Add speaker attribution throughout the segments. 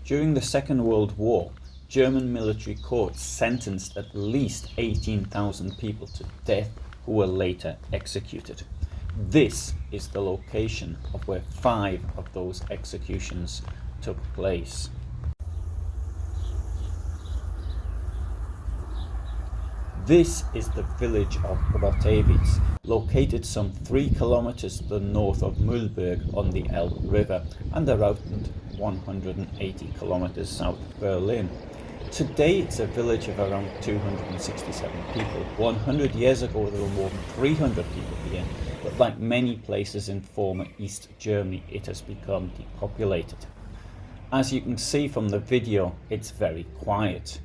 Speaker 1: During the Second World War, German military courts sentenced at least 18,000 people to death who were later executed. This is the location of where 5 of those executions took place. This is the village of Brottewitz, located some 3 kilometers to the north of Mühlberg on the Elbe River and around 180 kilometers south of Berlin. Today it's a village of around 267 people. 100 years ago there were more than 300 people here, but like many places in former East Germany, it has become depopulated. As you can see from the video, it's very quiet.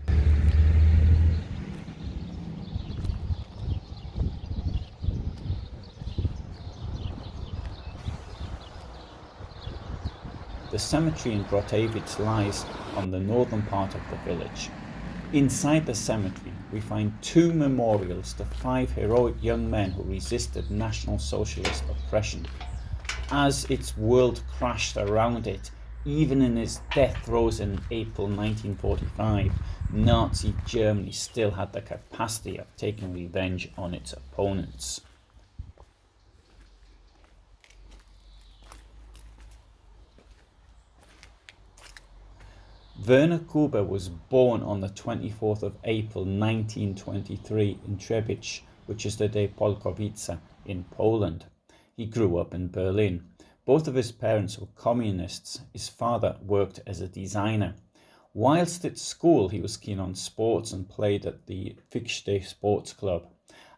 Speaker 1: The cemetery in Brottewitz lies on the northern part of the village. Inside the cemetery we find 2 memorials to 5 heroic young men who resisted National Socialist oppression. As its world crashed around it, even in its death throes in April 1945, Nazi Germany still had the capacity of taking revenge on its opponents. Werner Kube was born on the 24th of April 1923 in Trebich, which is today Polkowice in Poland. He grew up in Berlin. Both of his parents were communists. His father worked as a designer. Whilst at school, he was keen on sports and played at the Fichte Sports Club.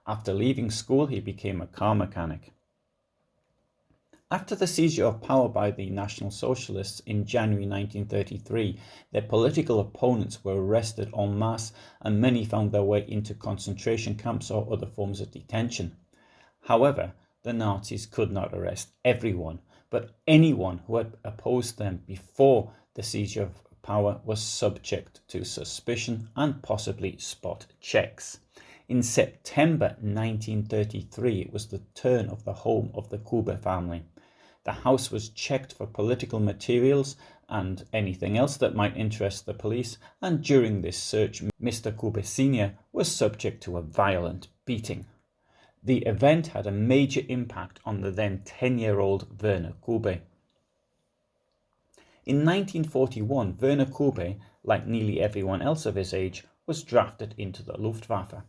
Speaker 1: After leaving school, he became a car mechanic. After the seizure of power by the National Socialists in January 1933, their political opponents were arrested en masse and many found their way into concentration camps or other forms of detention. However, the Nazis could not arrest everyone, but anyone who had opposed them before the seizure of power was subject to suspicion and possibly spot checks. In September 1933, it was the turn of the home of the Kube family. The house was checked for political materials and anything else that might interest the police, and during this search, Mr. Kube Sr. was subject to a violent beating. The event had a major impact on the then 10-year-old Werner Kube. In 1941, Werner Kube, like nearly everyone else of his age, was drafted into the Luftwaffe.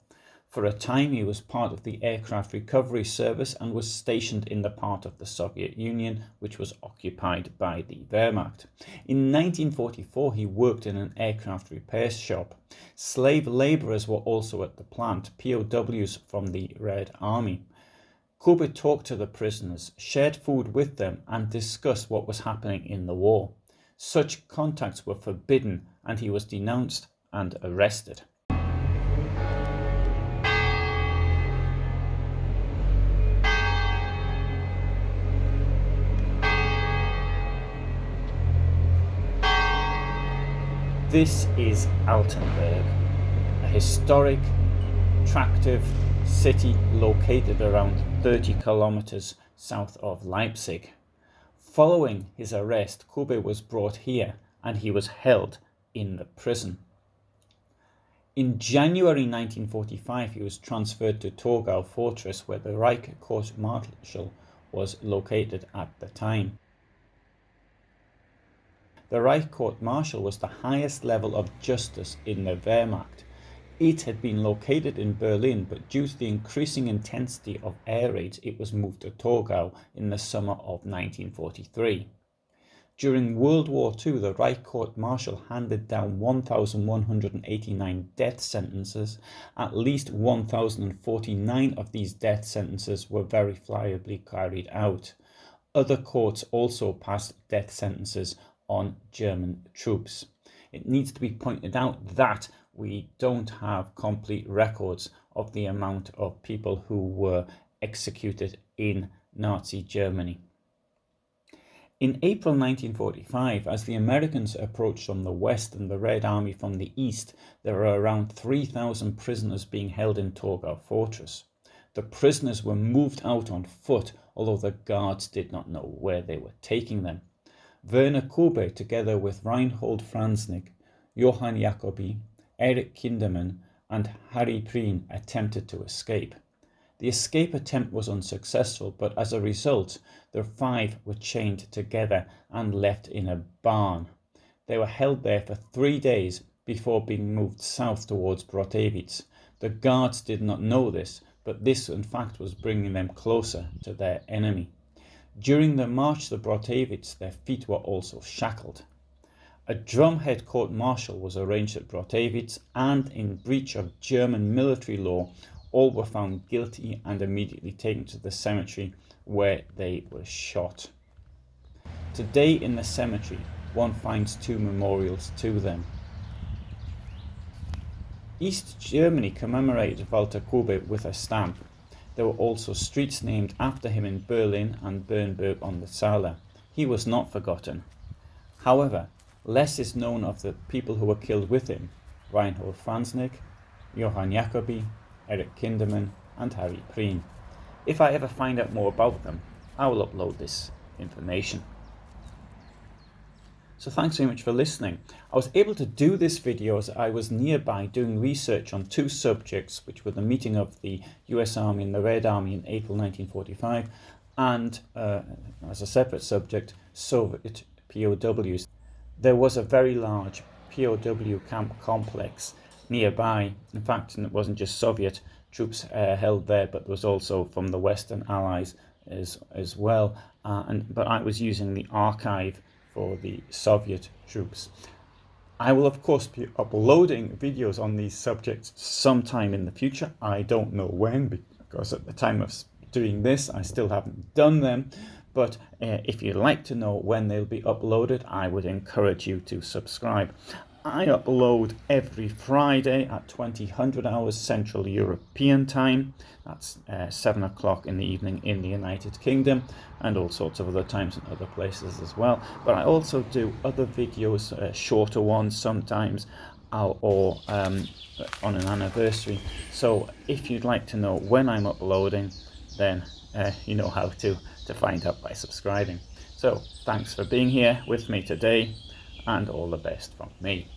Speaker 1: For a time he was part of the aircraft recovery service and was stationed in the part of the Soviet Union which was occupied by the Wehrmacht. In 1944 he worked in an aircraft repair shop. Slave labourers were also at the plant, POWs from the Red Army. Kube talked to the prisoners, shared food with them and discussed what was happening in the war. Such contacts were forbidden and he was denounced and arrested. This is Altenberg, a historic, attractive city located around 30 kilometers south of Leipzig. Following his arrest, Kube was brought here and he was held in the prison. In January 1945, he was transferred to Torgau Fortress, where the Reich Court-Martial was located at the time. The Reich Court-Martial was the highest level of justice in the Wehrmacht. It had been located in Berlin, but due to the increasing intensity of air raids, it was moved to Torgau in the summer of 1943. During World War II, the Reich Court-Martial handed down 1,189 death sentences. At least 1,049 of these death sentences were verifiably carried out. Other courts also passed death sentences on German troops. It needs to be pointed out that we don't have complete records of the amount of people who were executed in Nazi Germany. In April 1945, as the Americans approached from the west and the Red Army from the east, there were around 3,000 prisoners being held in Torgau Fortress. The prisoners were moved out on foot, although the guards did not know where they were taking them. Werner Kube, together with Reinhold Franznig, Johann Jacobi, Erich Kindermann and Harry Prien, attempted to escape. The escape attempt was unsuccessful, but as a result, the 5 were chained together and left in a barn. They were held there for 3 days before being moved south towards Brottewitz. The guards did not know this, but this in fact was bringing them closer to their enemy. During the march to Brottewitz, their feet were also shackled. A drumhead court-martial was arranged at Brottewitz, and in breach of German military law, all were found guilty and immediately taken to the cemetery where they were shot. Today in the cemetery, one finds 2 memorials to them. East Germany commemorated Walter Kube with a stamp. There were also streets named after him in Berlin and Bernburg on the Saale. He was not forgotten. However, less is known of the people who were killed with him: Reinhold Franznig, Johann Jacobi, Erich Kindermann and Harry Prien. If I ever find out more about them, I will upload this information. So thanks very much for listening. I was able to do this video as I was nearby doing research on 2 subjects, which were the meeting of the US Army and the Red Army in April 1945 and, as a separate subject, Soviet POWs. There was a very large POW camp complex nearby. In fact, it wasn't just Soviet troops held there, but there was also from the Western Allies as well. But I was using the archive for the Soviet troops. I will of course be uploading videos on these subjects sometime in the future. I don't know when, because at the time of doing this I still haven't done them. But if you'd like to know when they'll be uploaded, I would encourage you to subscribe. I upload every Friday at 2000 hours Central European time. That's 7 o'clock in the evening in the United Kingdom, and all sorts of other times in other places as well. But I also do other videos, shorter ones sometimes, or on an anniversary. So if you'd like to know when I'm uploading, then you know how to find out by subscribing. So thanks for being here with me today, and all the best from me.